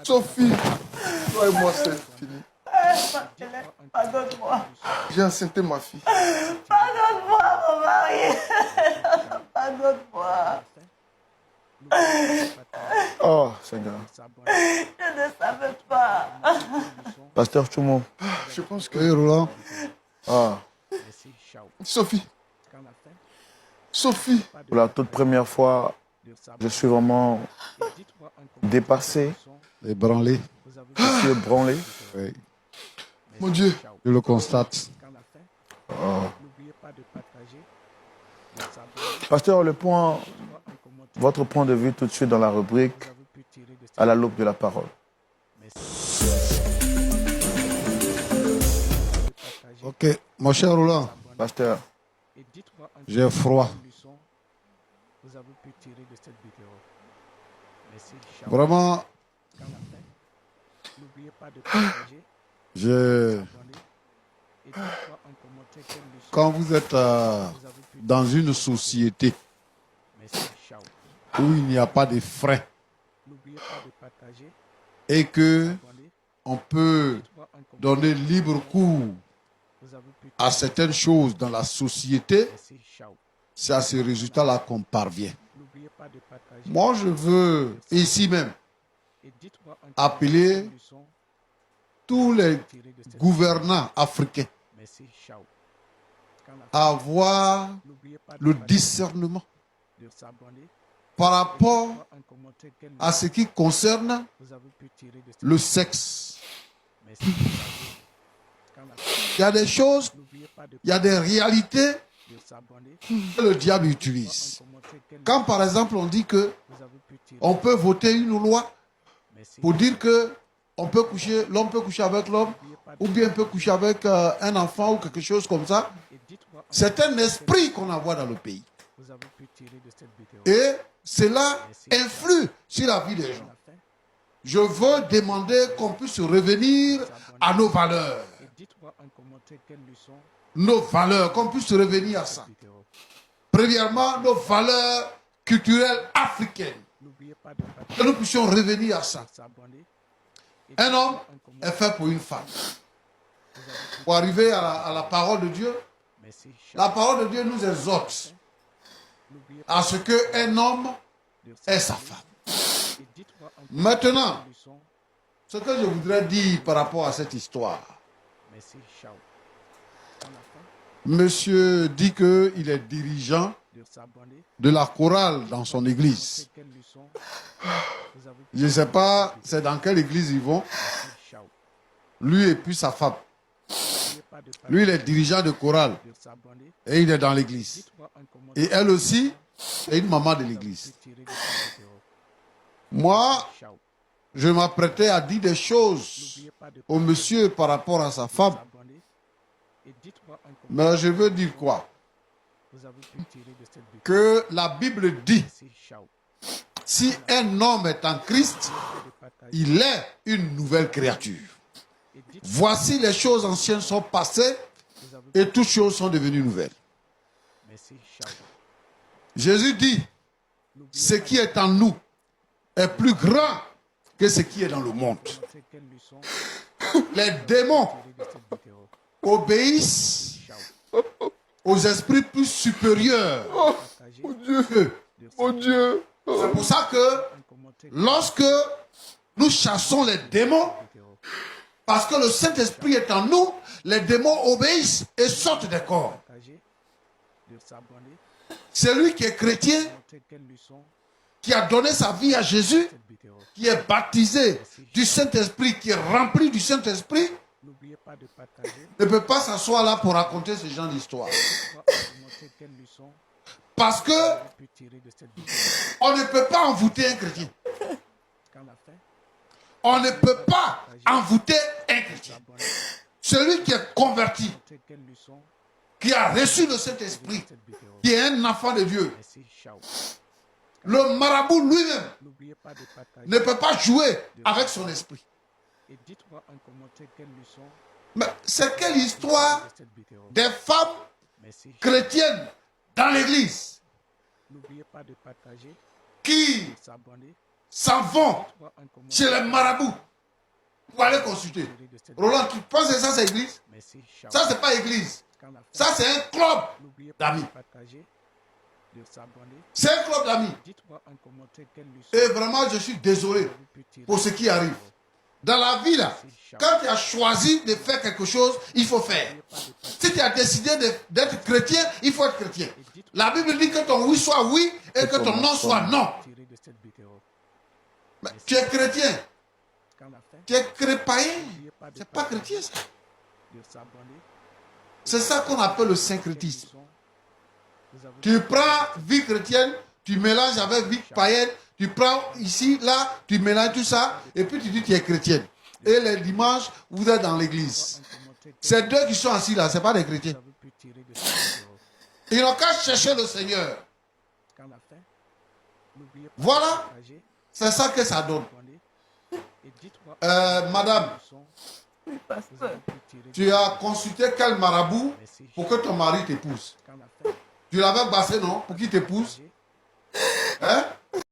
Sophie, toi et moi, c'est fini. Pardonne-moi. J'ai enceinté ma fille. Pardonne-moi, mon mari. Pardonne-moi. Oh, Seigneur. Je ne savais pas. Pasteur Choumo. Je pense que... Oui, Roland. Ah, Sophie. Sophie. pour la toute première fois, je suis vraiment dépassé. Ébranlé. Je suis ébranlé. Oui, Mon Dieu. je le constate. Pasteur, votre point de vue tout de suite dans la rubrique à la loupe de la parole. Ok, mon cher Roland, Pasteur, j'ai froid. Vraiment, quand vous êtes dans une société où il n'y a pas de frais et que on peut donner libre cours à certaines choses dans la société, c'est à ce résultat-là qu'on parvient. Moi, je veux ici même appeler tous les gouvernants africains à avoir le discernement par rapport à ce qui concerne le sexe. Il y a des choses, il y a des réalités que le diable utilise. Quand par exemple on dit que on peut voter une loi pour dire que l'homme peut coucher avec l'homme, ou bien peut coucher avec un enfant ou quelque chose comme ça, c'est un esprit qu'on envoie dans le pays. Et cela influe sur la vie des gens. Je veux demander qu'on puisse revenir à nos valeurs. Nos valeurs, qu'on puisse revenir à ça. Premièrement, nos valeurs culturelles africaines. Que nous puissions revenir à ça. Un homme est fait pour une femme. Pour arriver à la parole de Dieu, la parole de Dieu nous exhorte à ce qu'un homme ait sa femme. Maintenant, ce que je voudrais dire par rapport à cette histoire. Monsieur dit qu'il est dirigeant de la chorale dans son église. Je ne sais pas c'est dans quelle église ils vont. Lui et puis sa femme. Lui, il est dirigeant de chorale. Et il est dans l'église. Et elle aussi est une maman de l'église. Moi, je m'apprêtais à dire des choses au monsieur par rapport à sa femme. Mais je veux dire quoi? Que la Bible dit, si un homme est en Christ, il est une nouvelle créature. Voici les choses anciennes sont passées et toutes choses sont devenues nouvelles. Jésus dit, ce qui est en nous est plus grand que ce qui est dans le monde. Les démons obéissent aux esprits plus supérieurs. Oh, mon Dieu. Mon Dieu. C'est pour ça que lorsque nous chassons les démons, parce que le Saint-Esprit est en nous, les démons obéissent et sortent des corps. Celui qui est chrétien, qui a donné sa vie à Jésus, qui est baptisé du Saint-Esprit, qui est rempli du Saint-Esprit, ne peut pas s'asseoir là pour raconter ce genre d'histoire. Parce que on ne peut pas envoûter un chrétien. On ne peut pas envoûter un chrétien. Celui qui est converti, qui a reçu le Saint-Esprit, qui est un enfant de Dieu, le marabout lui-même ne peut pas jouer avec son esprit. Mais c'est quelle histoire des femmes chrétiennes dans l'église qui s'en vont chez les marabouts pour aller consulter. Roland, tu penses que ça c'est église? Ça c'est pas église. Ça c'est un club d'amis. C'est un club d'amis. Et vraiment, je suis désolé pour ce qui arrive. Dans la vie, là, quand tu as choisi de faire quelque chose, il faut faire. Si tu as décidé d'être chrétien, il faut être chrétien. La Bible dit que ton oui soit oui et que ton non soit non. Mais tu es chrétien. Tu es païen. C'est pas chrétien, ça. C'est ça qu'on appelle le syncrétisme. Tu prends vie chrétienne, tu mélanges avec vie païenne, tu prends ici, là, tu mélanges tout ça, et puis tu dis que tu es chrétienne. Et les dimanches, vous êtes dans l'église. Ces deux qui sont assis là, ce n'est pas des chrétiens. Ils n'ont qu'à chercher le Seigneur. Voilà, c'est ça que ça donne. Madame, Oui, pasteur. tu as consulté quel marabout pour que ton mari t'épouse? Tu l'avais bassé, non? Pour qu'il t'épouse? Hein?